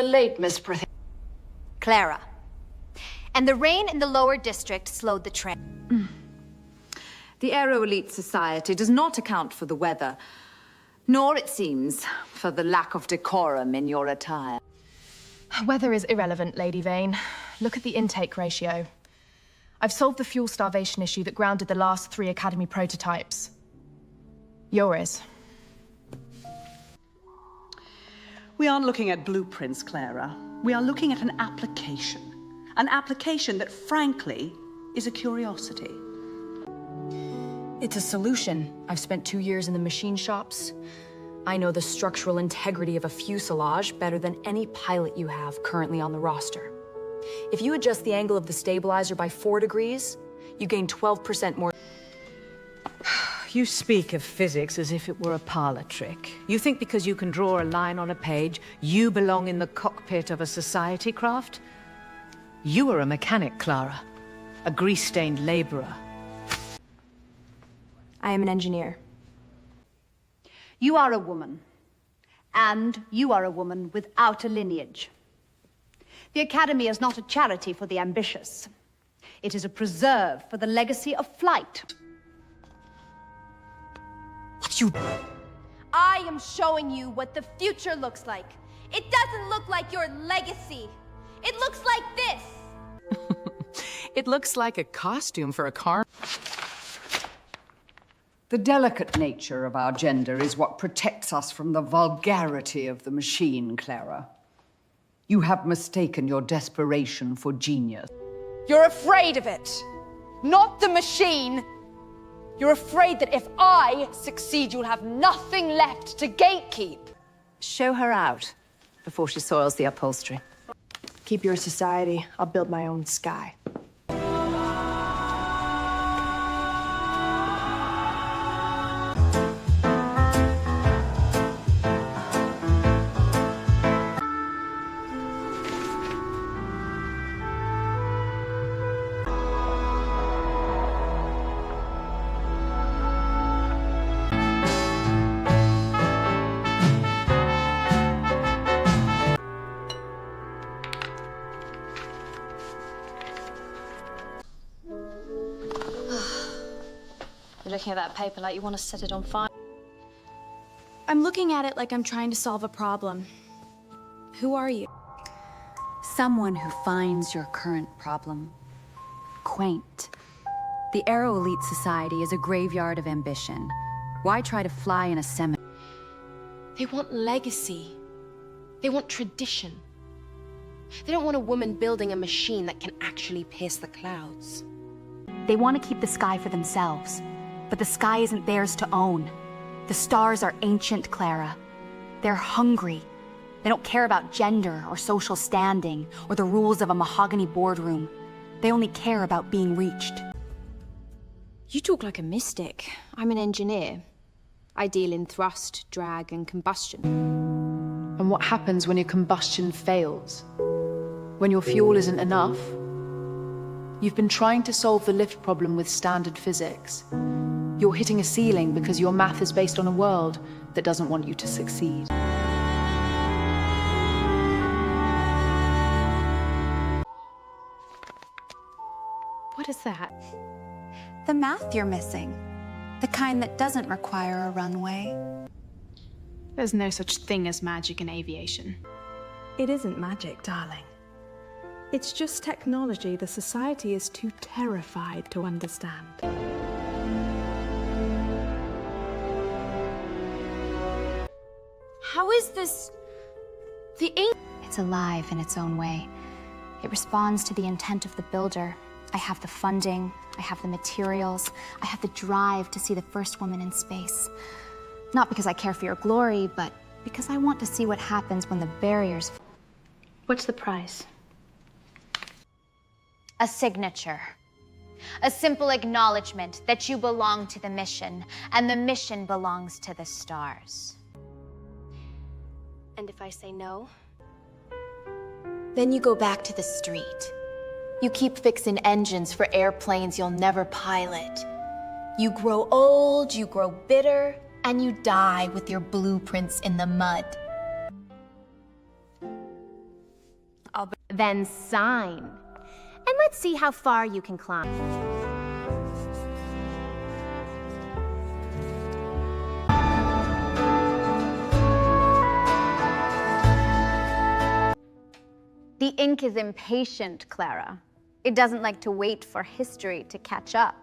late, Miss Prithia. Clara. And the rain in the lower district slowed the train. The Aero Elite Society does not account for the weather, nor, it seems, for the lack of decorum in your attire. Weather is irrelevant, Lady Vane. Look at the intake ratio. I've solved the fuel starvation issue that grounded the last 3 Academy prototypes. Yours. We aren't looking at blueprints, Clara. We are looking at an application. An application that, frankly, is a curiosity. It's a solution. I've spent 2 years in the machine shops. I know the structural integrity of a fuselage better than any pilot you have currently on the roster. If you adjust the angle of the stabilizer by 4 degrees, you gain 12% more. You speak of physics as if it were a parlor trick. You think because you can draw a line on a page, you belong in the cockpit of a society craft? You are a mechanic, Clara. A grease-stained laborer. I am an engineer. You are a woman, and you are a woman without a lineage. The Academy is not a charity for the ambitious. It is a preserve for the legacy of flight. I am showing you what the future looks like. It doesn't look like your legacy. It looks like this. It looks like a costume for a car. The delicate nature of our gender is what protects us from the vulgarity of the machine, Clara. You have mistaken your desperation for genius. You're afraid of it, not the machine. You're afraid that if I succeed, you'll have nothing left to gatekeep. Show her out before she soils the upholstery. Keep your society. I'll build my own sky. You're looking at that paper like you want to set it on fire. I'm looking at it like I'm trying to solve a problem. Who are you? Someone who finds your current problem quaint. The Aero Elite Society is a graveyard of ambition. Why try to fly in a cemetery? They want legacy. They want tradition. They don't want a woman building a machine that can actually pierce the clouds. They want to keep the sky for themselves, but the sky isn't theirs to own. The stars are ancient, Clara. They're hungry. They don't care about gender or social standing or the rules of a mahogany boardroom. They only care about being reached. You talk like a mystic. I'm an engineer. I deal in thrust, drag, and combustion. And what happens when your combustion fails? When your fuel isn't enough? You've been trying to solve the lift problem with standard physics. You're hitting a ceiling because your math is based on a world that doesn't want you to succeed. What is that? The math you're missing. The kind that doesn't require a runway. There's no such thing as magic in aviation. It isn't magic, darling. It's just technology the society is too terrified to understand. How is this? The ink? It's alive in its own way. It responds to the intent of the builder. I have the funding, I have the materials, I have the drive to see the first woman in space. Not because I care for your glory, but because I want to see what happens when the barriers... What's the price? A signature. A simple acknowledgement that you belong to the mission, and the mission belongs to the stars. And if I say no? Then you go back to the street. You keep fixing engines for airplanes you'll never pilot. You grow old, you grow bitter, and you die with your blueprints in the mud. Then sign. And let's see how far you can climb. The ink is impatient, Clara. It doesn't like to wait for history to catch up.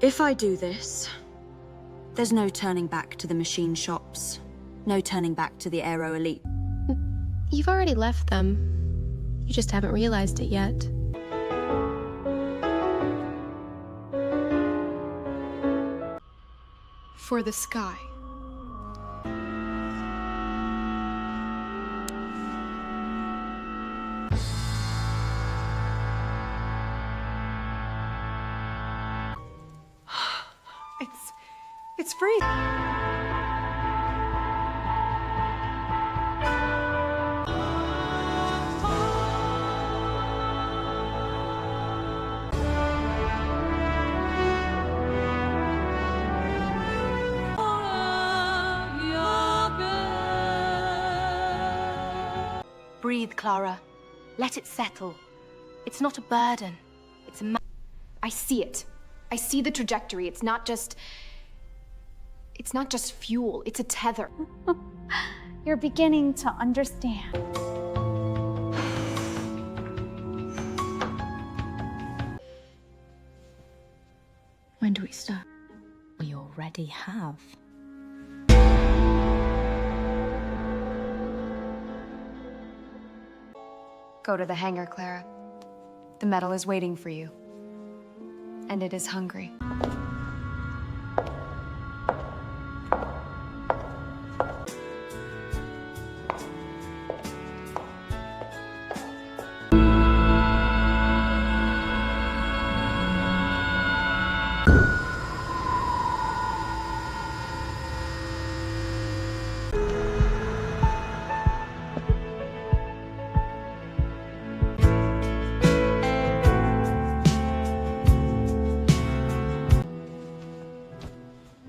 If I do this, there's no turning back to the machine shops. No turning back to the Aero Elite. You've already left them. You just haven't realized it yet. For the sky. It's free. Breathe, Clara. Let it settle. It's not a burden. It's a I see it. I see the trajectory. It's not just fuel. It's a tether. You're beginning to understand. When do we start? We already have. Go to the hangar, Clara. The metal is waiting for you. And it is hungry.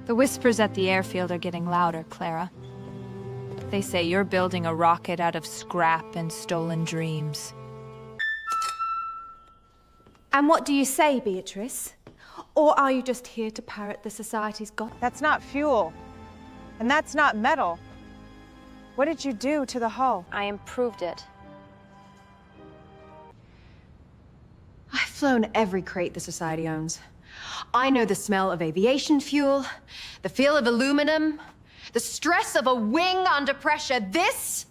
The whispers at the airfield are getting louder, Clara. They say you're building a rocket out of scrap and stolen dreams. And what do you say, Beatrice? Or are you just here to parrot the Society's god? That's not fuel. And that's not metal. What did you do to the hull? I improved it. I've flown every crate the Society owns. I know the smell of aviation fuel, the feel of aluminum, the stress of a wing under pressure. This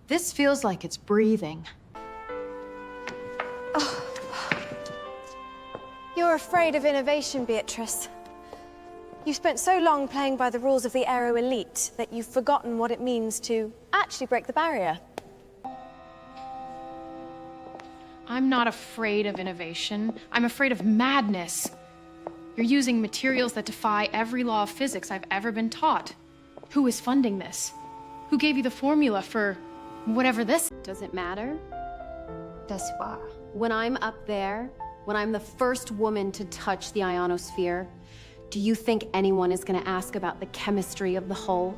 feels like it's breathing. Oh. You're afraid of innovation, Beatrice. You've spent so long playing by the rules of the Aero Elite that you've forgotten what it means to actually break the barrier. I'm not afraid of innovation. I'm afraid of madness. You're using materials that defy every law of physics I've ever been taught. Who is funding this? Who gave you the formula for whatever this? Does it matter? Das war. When I'm up there, when I'm the first woman to touch the ionosphere, do you think anyone is going to ask about the chemistry of the hull?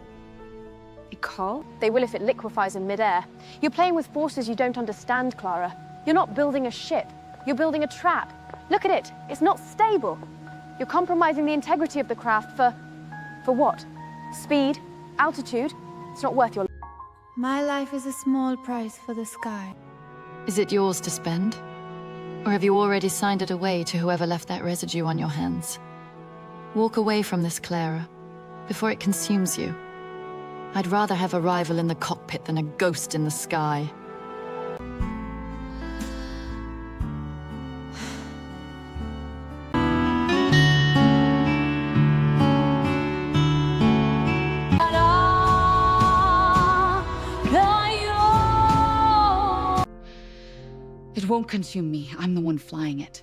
Ecole? They will if it liquefies in midair. You're playing with forces you don't understand, Clara. You're not building a ship. You're building a trap. Look at it. It's not stable. You're compromising the integrity of the craft for what? Speed? Altitude? It's not worth your... My life is a small price for the sky. Is it yours to spend? Or have you already signed it away to whoever left that residue on your hands? Walk away from this, Clara, before it consumes you. I'd rather have a rival in the cockpit than a ghost in the sky. It won't consume me. I'm the one flying it.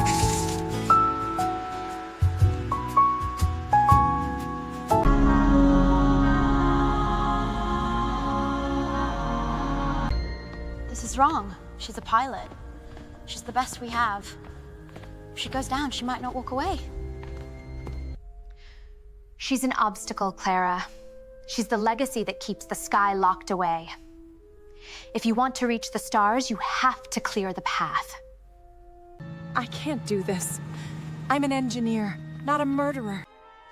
This is wrong. She's a pilot. She's the best we have. If she goes down, she might not walk away. She's an obstacle, Clara. She's the legacy that keeps the sky locked away. If you want to reach the stars, you have to clear the path. I can't do this. I'm an engineer, not a murderer.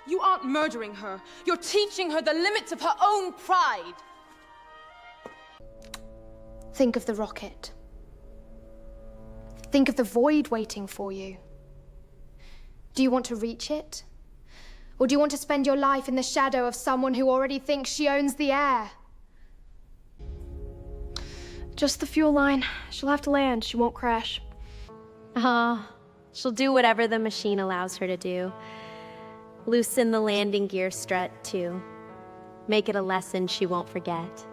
You aren't murdering her. You're teaching her the limits of her own pride. Think of the rocket. Think of the void waiting for you. Do you want to reach it? Or do you want to spend your life in the shadow of someone who already thinks she owns the air? Just the fuel line. She'll have to land. She won't crash. She'll do whatever the machine allows her to do. Loosen the landing gear strut, too. Make it a lesson she won't forget.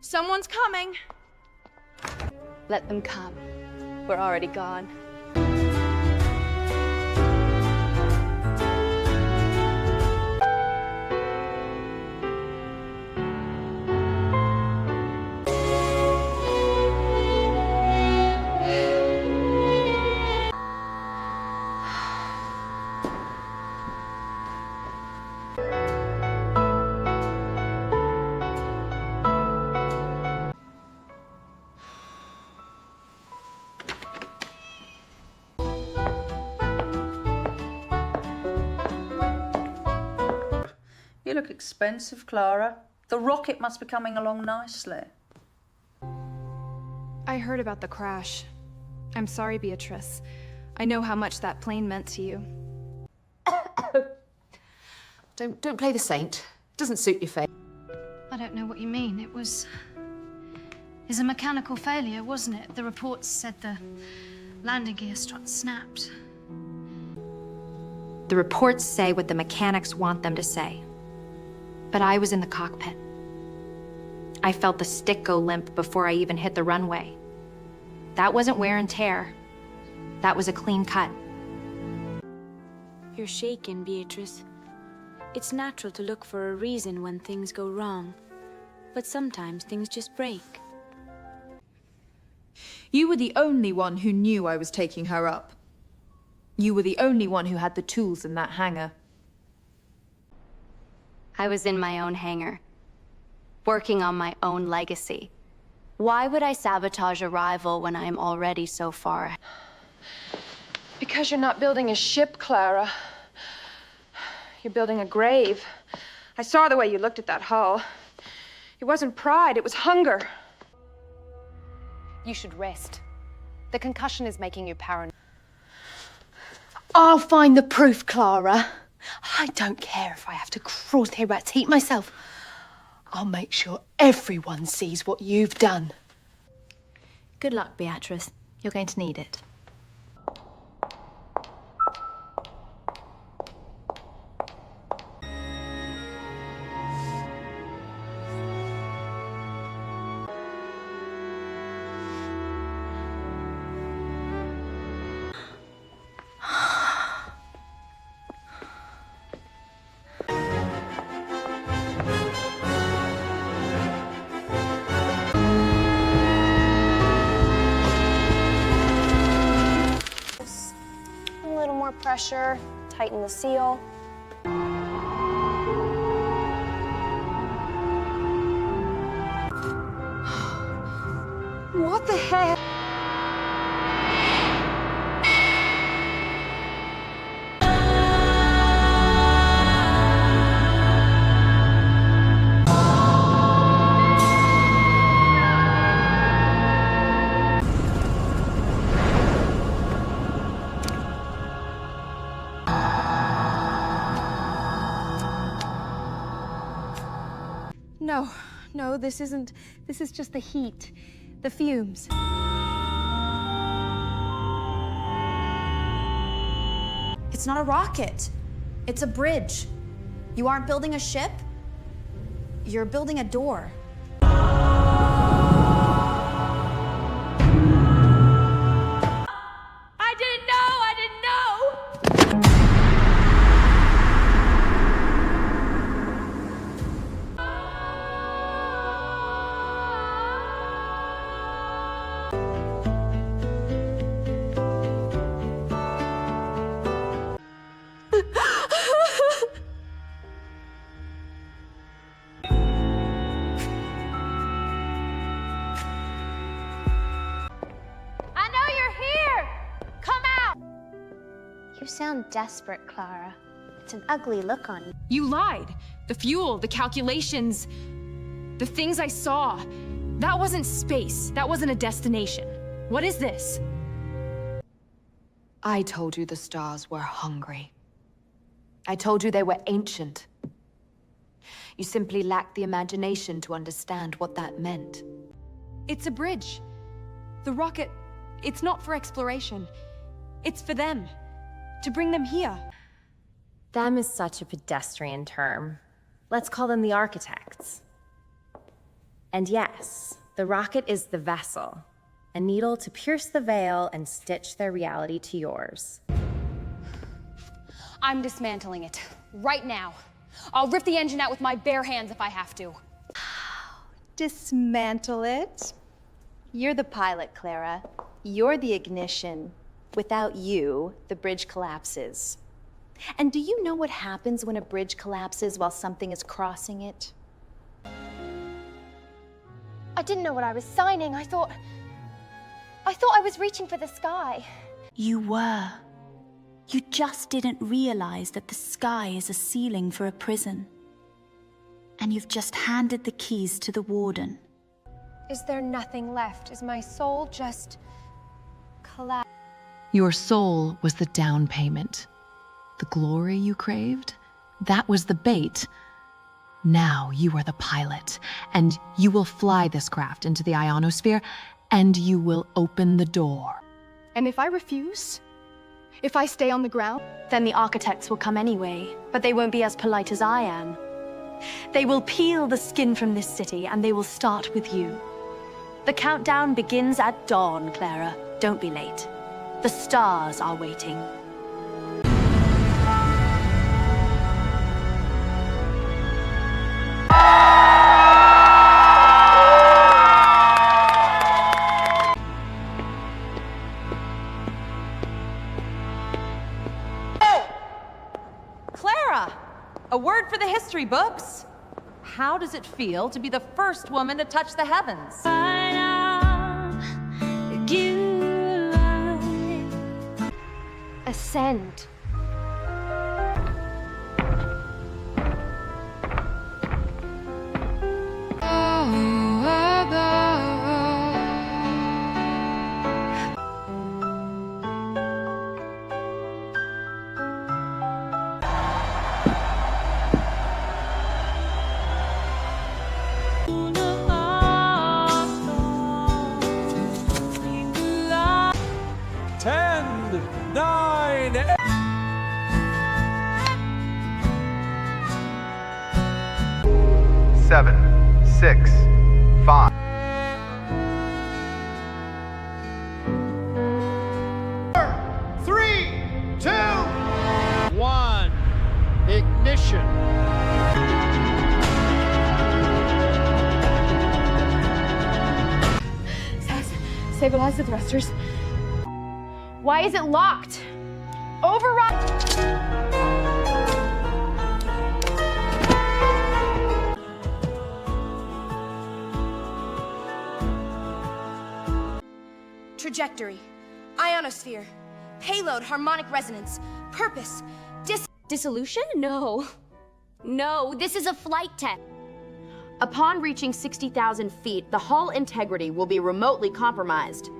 Someone's coming. Let them come. We're already gone. You look expensive, Clara. The rocket must be coming along nicely. I heard about the crash. I'm sorry, Beatrice. I know how much that plane meant to you. Don't play the saint. It doesn't suit your face. I don't know what you mean. It was a mechanical failure, wasn't it? The reports said the landing gear strut snapped. The reports say what the mechanics want them to say. But I was in the cockpit. I felt the stick go limp before I even hit the runway. That wasn't wear and tear. That was a clean cut. You're shaken, Beatrice. It's natural to look for a reason when things go wrong. But sometimes things just break. You were the only one who knew I was taking her up. You were the only one who had the tools in that hangar. I was in my own hangar, working on my own legacy. Why would I sabotage a rival when I'm already so far ahead? Because you're not building a ship, Clara. You're building a grave. I saw the way you looked at that hull. It wasn't pride, it was hunger. You should rest. The concussion is making you paranoid. I'll find the proof, Clara. I don't care if I have to cross here rat's heat myself. I'll make sure everyone sees what you've done. Good luck, Beatrice. You're going to need it. Pressure, tighten the seal. What the hell? No, this isn't. This is just the heat, the fumes. It's not a rocket. It's a bridge. You aren't building a ship. You're building a door. I didn't know! You sound desperate, Clara. It's an ugly look on you. You lied. The fuel, the calculations, the things I saw. That wasn't space. That wasn't a destination. What is this? I told you the stars were hungry. I told you they were ancient. You simply lacked the imagination to understand what that meant. It's a bridge. The rocket, it's not for exploration. It's for them. To bring them here. Them is such a pedestrian term. Let's call them the architects. And yes, the rocket is the vessel, a needle to pierce the veil and stitch their reality to yours. I'm dismantling it. Right now. I'll rip the engine out with my bare hands if I have to. Dismantle it? You're the pilot, Clara. You're the ignition. Without you, the bridge collapses. And do you know what happens when a bridge collapses while something is crossing it? I didn't know what I was signing. I thought I was reaching for the sky. You were. You just didn't realize that the sky is a ceiling for a prison. And you've just handed the keys to the warden. Is there nothing left? Is my soul just collapsed? Your soul was the down payment. The glory you craved, that was the bait. Now you are the pilot, and you will fly this craft into the ionosphere, and you will open the door. And if I refuse? If I stay on the ground? Then the architects will come anyway, but they won't be as polite as I am. They will peel the skin from this city, and they will start with you. The countdown begins at dawn, Clara. Don't be late. The stars are waiting. Clara! A word for the history books. How does it feel to be the first woman to touch the heavens? Ascend. Seven, 6, 5. Three, 2, 1. Ignition. Stabilize the thrusters. Why is it locked? Override! Trajectory, ionosphere, payload, harmonic resonance, purpose, dissolution? No. No, this is a flight test. Upon reaching 60,000 feet, the hull integrity will be remotely compromised.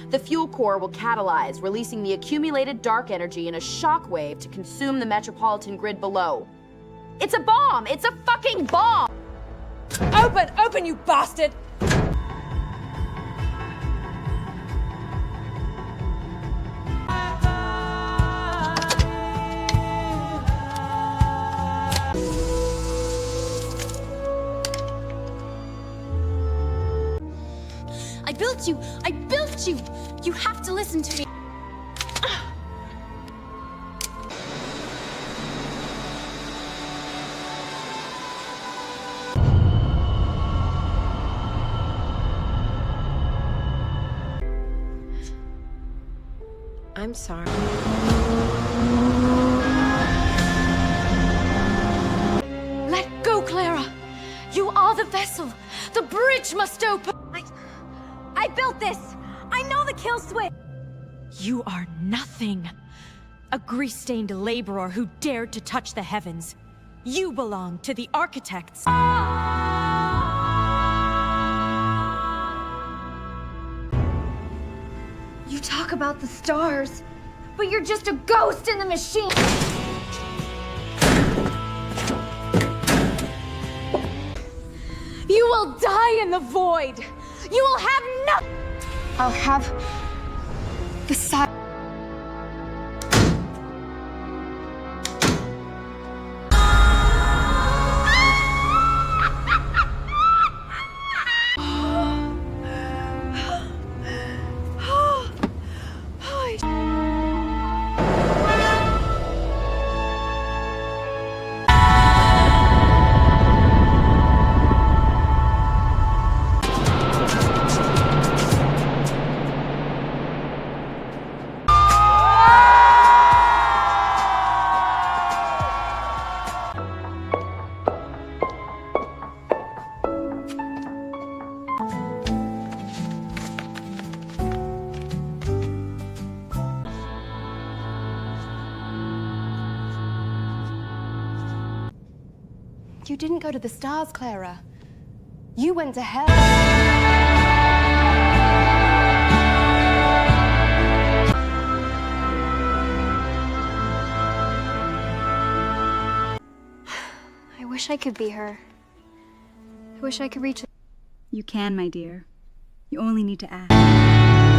The fuel core will catalyze, releasing the accumulated dark energy in a shockwave to consume the metropolitan grid below. It's a bomb! It's a fucking bomb! Open! Open, you bastard! I built you! I built you! You have to listen to me. I'm sorry. Let go, Clara! You are the vessel! The bridge must open! I built this! I know the kill switch! You are nothing. a grease-stained laborer who dared to touch the heavens. You belong to the architects. You talk about the stars, but you're just a ghost in the machine! You will die in the void! You will have nothing! I'll have the side. You didn't go to the stars, Clara. You went to hell. I wish I could be her. I wish I could reach. You can, my dear. You only need to ask.